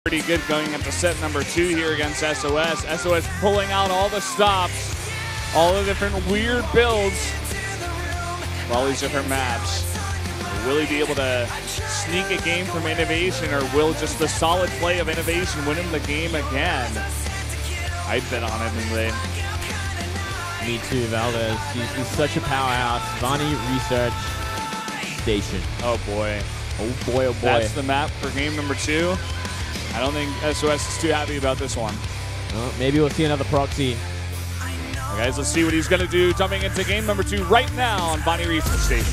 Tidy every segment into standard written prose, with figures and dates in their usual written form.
Pretty good going into set number 2 here against SOS. SOS pulling out all the stops, all the different weird builds, all these different maps. Will he be able to sneak a game from INnoVation, or will just the solid play of INnoVation win him the game again? I bet on him today. Me too, Valdez. He's such a powerhouse. Vani Research Station. Oh boy. Oh boy, oh boy. That's the map for game number 2. I don't think SOS is too happy about this one. Well, maybe we'll see another proxy. Right, guys, let's see what he's going to do jumping into game number 2 right now on Vani Research Station.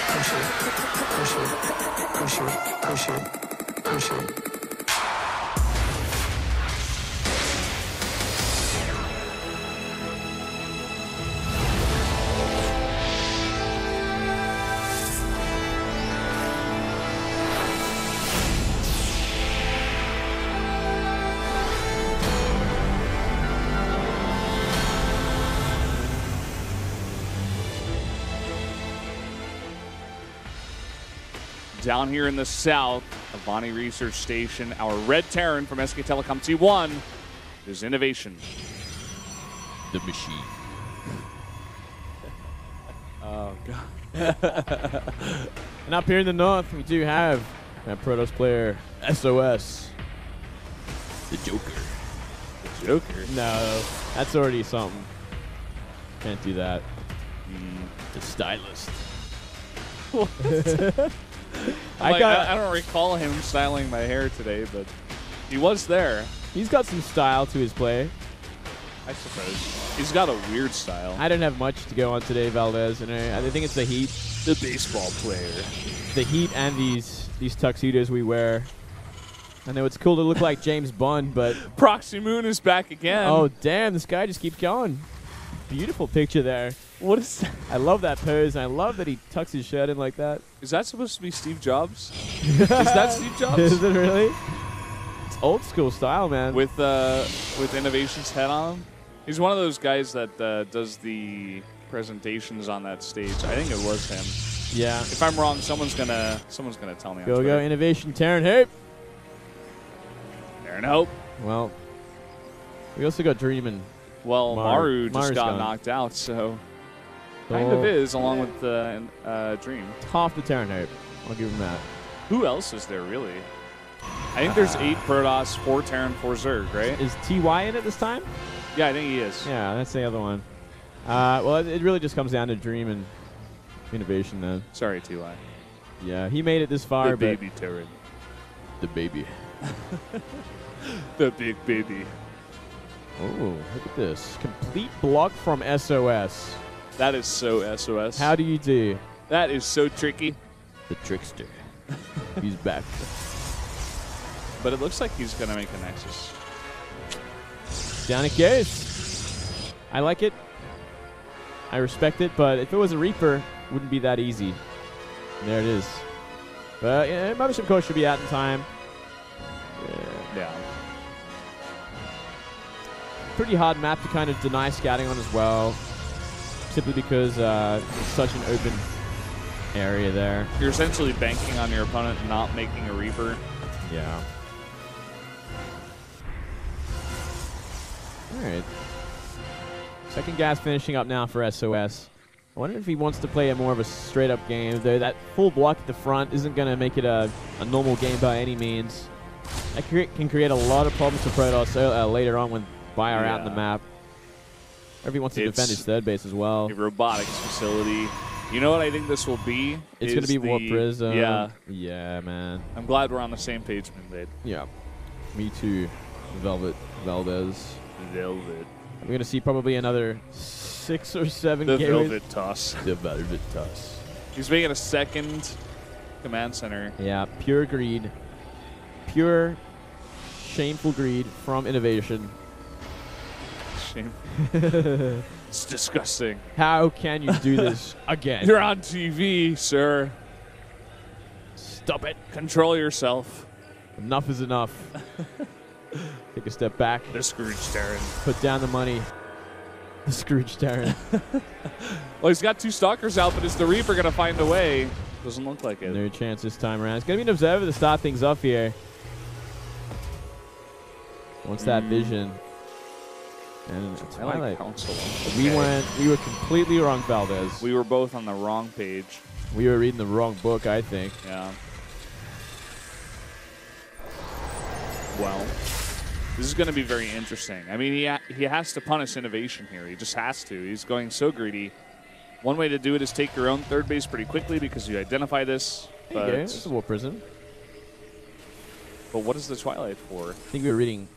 Push it, push it, push it, push it, push it. Down here in the south of Vani Research Station, our red Terran from SK Telecom T1 is INnoVation. The machine. Oh, God. And up here in the north, we do have that Protoss player, SOS. The Joker. The Joker? No, that's already something. Can't do that. The Stylist. What? I don't recall him styling my hair today, but he was there. He's got some style to his play. I suppose. He's got a weird style. I didn't have much to go on today, Valdez, and I think it's the heat. The baseball player. The heat and these tuxedos we wear. I know it's cool to look like James Bond, but... Proxy Moon is back again. Oh, damn, this guy just keeps going. Beautiful picture there. What is that? I love that pose, and I love that he tucks his shirt in like that. Is that supposed to be Steve Jobs? Is that Steve Jobs? Is it really? It's old school style, man. With INnoVation's head on him? He's one of those guys that does the presentations on that stage. I think it was him. Yeah. If I'm wrong, someone's gonna tell me. Go INnoVation, Terran Hope. Terran Hope. Well, we also got Dreamin'. Well, Maru just got gone. knocked out, so kind of is, along with Dream. Half the Terran Hope. I'll give him that. Who else is there, really? I think there's 8 Protoss, 4 Terran, 4 Zerg, right? Is TY in it this time? Yeah, I think he is. Yeah, that's the other one. Well, it really just comes down to Dream and INnoVation, then. Sorry, TY. Yeah, he made it this far, the baby Terran. The baby. The big baby. Oh, look at this. Complete block from SOS. That is so SOS. How do you do? That is so tricky. The trickster. He's back. But it looks like he's going to make a Nexus. Down it goes. I like it. I respect it, but if it was a Reaper, it wouldn't be that easy. And there it is. But yeah, Mothership Coach should be out in time. Yeah. Pretty hard map to kind of deny scouting on as well, simply because it's such an open area there. You're essentially banking on your opponent not making a Reaper. Yeah. All right. Second gas finishing up now for SOS. I wonder if he wants to play a more of a straight-up game, though that full block at the front isn't going to make it a normal game by any means. That can create a lot of problems for Protoss later on when Buyer out in the map. Or if he wants to defend his third base as well. A robotics facility. You know what I think this will be? It's going to be Warp Prism. Yeah. Yeah, man. I'm glad we're on the same page, Moonblade. Yeah. Me too, Valdez. Velvet. We're going to see probably another 6 or 7 The games. Velvet Toss. The Velvet Toss. He's making a second command center. Yeah, pure greed. Pure, shameful greed from INnoVation. It's disgusting. How can you do this again? You're on TV, sir. Stop it. Control yourself. Enough is enough. Take a step back. The Scrooge Terran. Put down the money. The Scrooge Terran. Well, he's got two Stalkers out, but is the Reaper going to find a way? Doesn't look like it. No chance this time around. It's going to be an observer to start things off here. Wants that vision. And Twilight. Council. Okay. We were completely wrong, Valdez. We were both on the wrong page. We were reading the wrong book, I think. Yeah. Well, this is going to be very interesting. I mean, he has to punish INnoVation here. He just has to. He's going so greedy. One way to do it is take your own third base pretty quickly because you identify this. There you go. It's a War Prison. But what is the Twilight for? I think we were reading.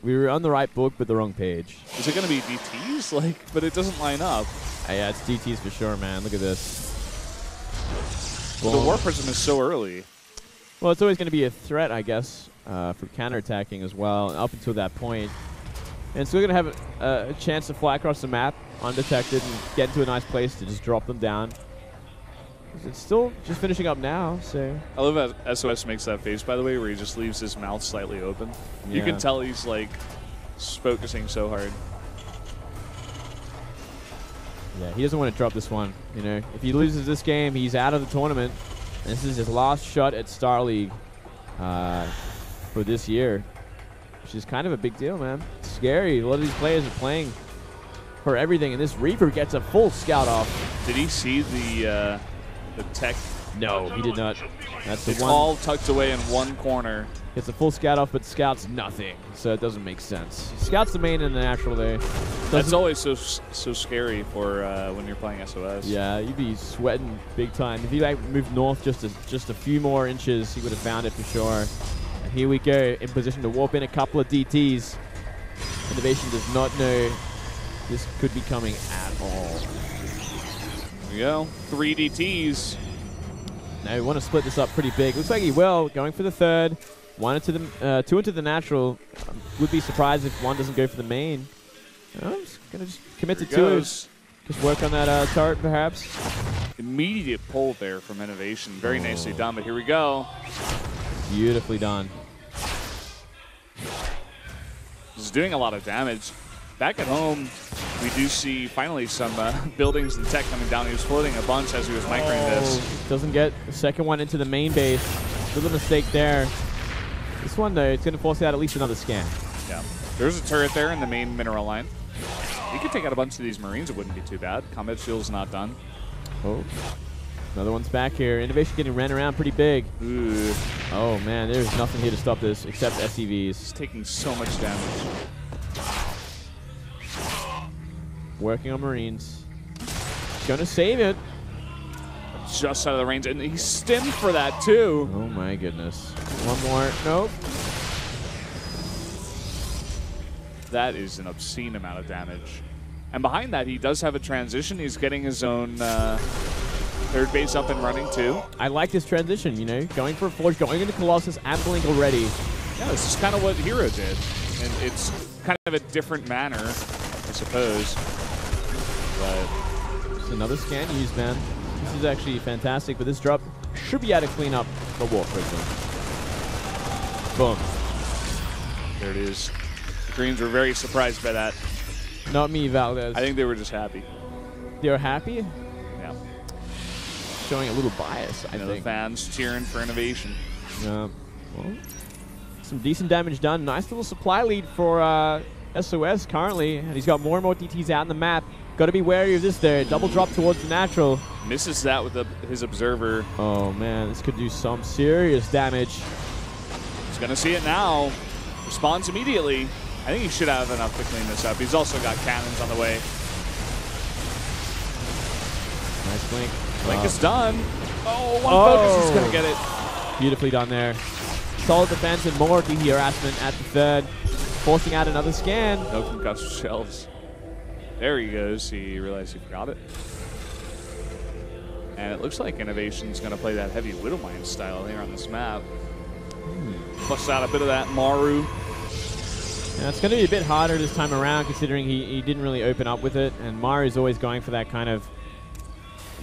We were on the right book, but the wrong page. Is it going to be DTs? But it doesn't line up. Yeah, it's DTs for sure, man. Look at this. Well, the War Prism is so early. Well, it's always going to be a threat, I guess, for counterattacking as well, up until that point. And so we're going to have a chance to fly across the map undetected and get into a nice place to just drop them down. It's still just finishing up now, so. I love how SOS makes that face, by the way, where he just leaves his mouth slightly open. Yeah. You can tell he's, focusing so hard. Yeah, he doesn't want to drop this one, you know. If he loses this game, he's out of the tournament. And this is his last shot at Star League for this year, which is kind of a big deal, man. It's scary. A lot of these players are playing for everything, and this Reaper gets a full scout off. Did he see the tech? No, he did not. That's the it's one. all tucked away in one corner. Gets a full scout off, but scouts nothing, so it doesn't make sense. Scouts the main and the natural there. That's always so scary for when you're playing SOS. Yeah, you'd be sweating big time. If he moved north just a few more inches, he would have found it for sure. And here we go, in position to warp in a couple of DTs. INnoVation does not know this could be coming at all. Here we go, 3 DTs. Now we want to split this up pretty big. Looks like he will, going for the third. 1 into the 2 into the natural. Would be surprised if 1 doesn't go for the main. I'm just gonna commit to 2. Just work on that turret, perhaps. Immediate pull there from INnoVation. Very nicely done. But here we go. Beautifully done. This is doing a lot of damage. Back at home, we do see finally some buildings and tech coming down. He was floating a bunch as he was microing this. Doesn't get the second one into the main base. Little mistake there. This one, though, it's going to force out at least another scan. Yeah. There's a turret there in the main mineral line. He could take out a bunch of these Marines. It wouldn't be too bad. Combat shield's not done. Oh. Another one's back here. INnoVation getting ran around pretty big. Ooh. Oh, man. There's nothing here to stop this except SCVs. He's taking so much damage. Working on Marines. Going to save it. Just out of the range. And he stemmed for that, too. Oh, my goodness. One more. Nope. That is an obscene amount of damage. And behind that, he does have a transition. He's getting his own third base up and running, too. I like this transition, you know. Going for a Forge, going into Colossus and Blink already. Yeah, this is kind of what herO did. And it's kind of a different manner, I suppose. But just another scan used, man. This is actually fantastic, but this drop should be able to clean up the War Prison. Boom. There it is. The Greens were very surprised by that. Not me, Valdez. I think they were just happy. They were happy? Yeah. Showing a little bias, I think. The fans cheering for INnoVation. Yeah. Well, some decent damage done. Nice little supply lead for SOS currently, and he's got more and more DTs out on the map. Got to be wary of this there. Double drop towards the natural. Misses that with his observer. Oh, man. This could do some serious damage. He's going to see it now. Responds immediately. I think he should have enough to clean this up. He's also got cannons on the way. Nice blink. Blink is done. Oh, one focus is going to get it. Beautifully done there. Solid defense and more DT harassment at the third. Forcing out another scan. No concussive shells. There he goes. He realized he forgot it. And it looks like INnoVation's going to play that heavy Widowmine style here on this map. Bust out a bit of that Maru. Yeah, it's going to be a bit harder this time around, considering he didn't really open up with it. And Maru's always going for that kind of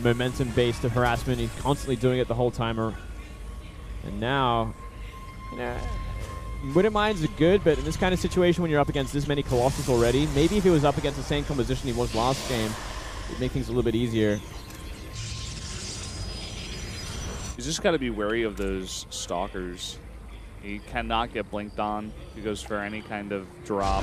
momentum-based harassment. He's constantly doing it the whole timer. And now, you know, Widowmines are good, but in this kind of situation when you're up against this many Colossus already, maybe if he was up against the same composition he was last game, it'd make things a little bit easier. He's just got to be wary of those stalkers. He cannot get blinked on. He goes for any kind of drop.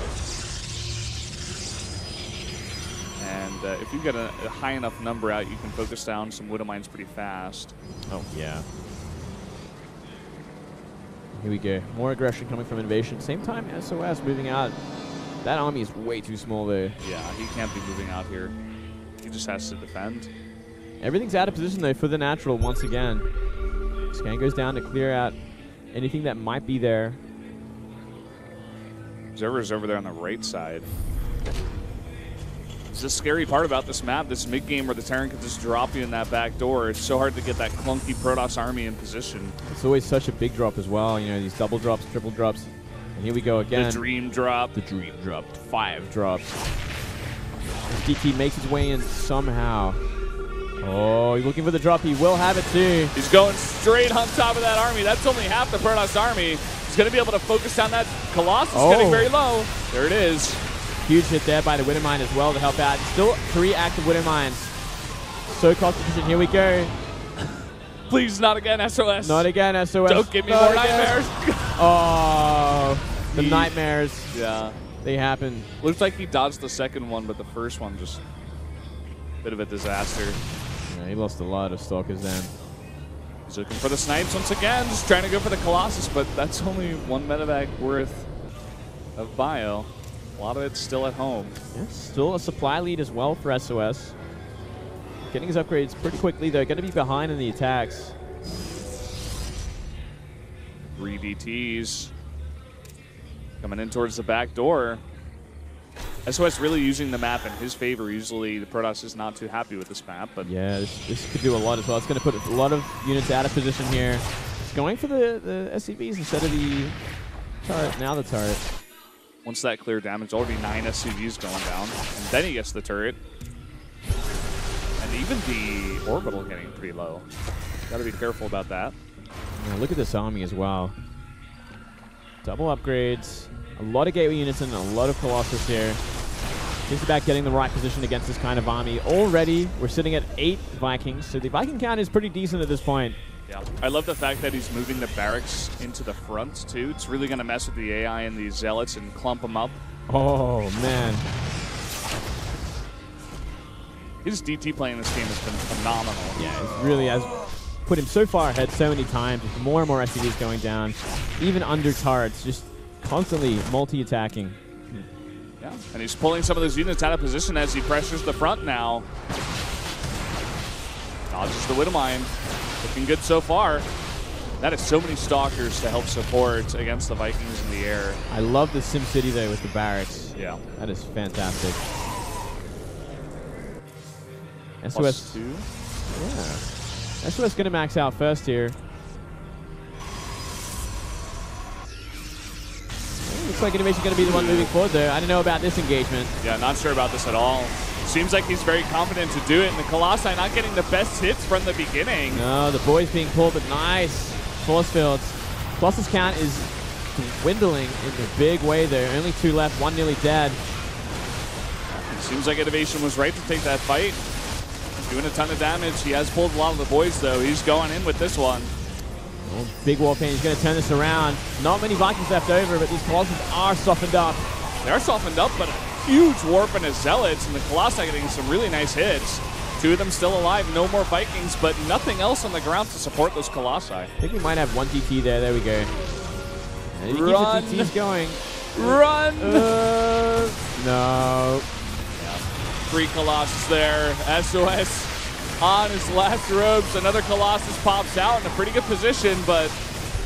And if you get a high enough number out, you can focus down some Widow Mines pretty fast. Oh, yeah. Here we go. More aggression coming from INnoVation. Same time, SOS moving out. That army is way too small there. Yeah, he can't be moving out here. He just has to defend. Everything's out of position, though, for the natural once again. Scan goes down to clear out anything that might be there. Observer's over there on the right side. It's the scary part about this map, this mid-game where the Terran can just drop you in that back door. It's so hard to get that clunky Protoss army in position. It's always such a big drop as well. You know, these double drops, triple drops. And here we go again. The dream drop. The dream drop. 5 drops. DT makes his way in somehow. Oh, he's looking for the drop. He will have it too. He's going straight on top of that army. That's only half the Protoss army. He's going to be able to focus down that Colossus getting very low. There it is. Huge hit there by the Widow Mine as well to help out. Still 3 active Widow Mines. So cost efficient. Here we go. Please, not again, SOS. Not again, SOS. Don't give me more nightmares. Oh, the nightmares. Yeah. They happen. Looks like he dodged the second one, but the first one just a bit of a disaster. Yeah, he lost a lot of stalkers then. He's looking for the snipes once again, just trying to go for the Colossus, but that's only 1 medevac worth of bio. A lot of it's still at home. Yeah, still a supply lead as well for SOS. Getting his upgrades pretty quickly, though. Going to be behind in the attacks. 3 DTs coming in towards the back door. SOS really using the map in his favor. Usually the Protoss is not too happy with this map, but yeah, this could do a lot as well. It's going to put a lot of units out of position here. It's going for the SCVs instead of the turret. Now the turret. Once that clear damage, already 9 SCVs going down, and then he gets the turret. And even the orbital getting pretty low. Got to be careful about that. Yeah, look at this army as well. Double upgrades, a lot of gateway units and a lot of Colossus here. Just about getting the right position against this kind of army. Already, we're sitting at 8 Vikings, so the Viking count is pretty decent at this point. Yeah, I love the fact that he's moving the barracks into the front, too. It's really going to mess with the AI and the Zealots and clump them up. Oh, man. His DT play in this game has been phenomenal. Yeah, it really has put him so far ahead so many times, with more and more SCVs going down, even under turrets, just constantly multi-attacking. Yeah, and he's pulling some of those units out of position as he pressures the front now. Dodges the Widow Mine. Looking good so far. That is so many stalkers to help support against the Vikings in the air. I love the SimCity though with the barracks. Yeah. That is fantastic. SOS 2? Yeah. SOS going to max out first here. Looks like INnoVation going to be the one moving forward there. I don't know about this engagement. Yeah, not sure about this at all. Seems like he's very confident to do it, and the Colossi not getting the best hits from the beginning. No, the boys being pulled, but nice force fields. Colossus count is dwindling in a big way there. Only 2 left, 1 nearly dead. It seems like INnoVation was right to take that fight. Doing a ton of damage. He has pulled a lot of the boys, though. He's going in with this one. Oh, big war pain. He's going to turn this around. Not many Vikings left over, but these Colossus are softened up. They're softened up, but huge warp in his Zealots, and the Colossi getting some really nice hits. 2 of them still alive, no more Vikings, but nothing else on the ground to support those Colossi. I think we might have 1 DT there. There we go. And he Run! keeps the DTs going. Run! No. Yeah. 3 Colossus there. SOS on his last robes. Another Colossus pops out in a pretty good position, but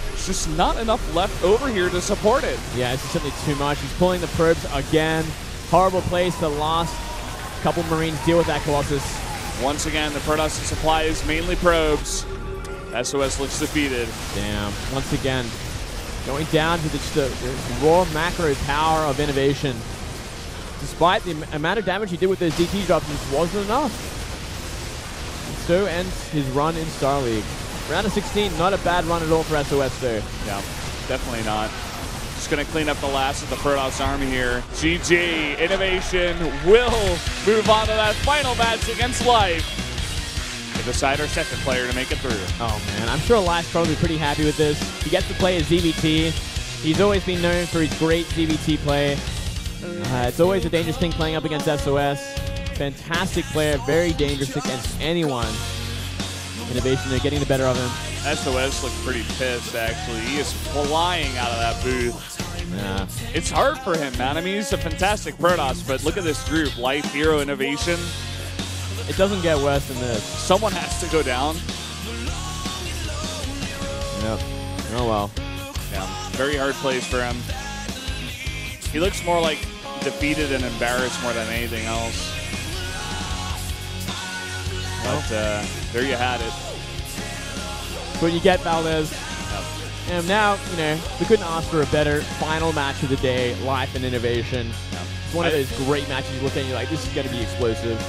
there's just not enough left over here to support it. Yeah, it's simply too much. He's pulling the probes again. Horrible place. The last couple Marines deal with that Colossus. Once again, the Protoss supply is mainly probes. SOS looks defeated. Damn. Once again, going down to the raw macro power of INnoVation. Despite the amount of damage he did with those DT drops, it wasn't enough. And so ends his run in Star League. Round of 16, not a bad run at all for SOS there. Yeah, definitely not. Just going to clean up the last of the Protoss army here. GG. INnoVation will move on to that final match against Life decide our second player to make it through. Oh, man. I'm sure Life's probably pretty happy with this. He gets to play as ZVT. He's always been known for his great ZVT play. It's always a dangerous thing playing up against SOS. Fantastic player, very dangerous against anyone. INnoVation, they're getting the better of him. SOS looks pretty pissed, actually. He is flying out of that booth. Yeah. It's hard for him, man. I mean, he's a fantastic Protoss, but look at this group. Life, herO, INnoVation. It doesn't get worse than this. Someone has to go down. Yep. Oh, well. Yeah, very hard plays for him. He looks more like defeated and embarrassed more than anything else. But there you had it. What you get, Valdez. Yep. And now, you know, we couldn't ask for a better final match of the day, Life and INnoVation. Yep. It's one of those great matches you look at and you're like, this is going to be explosive.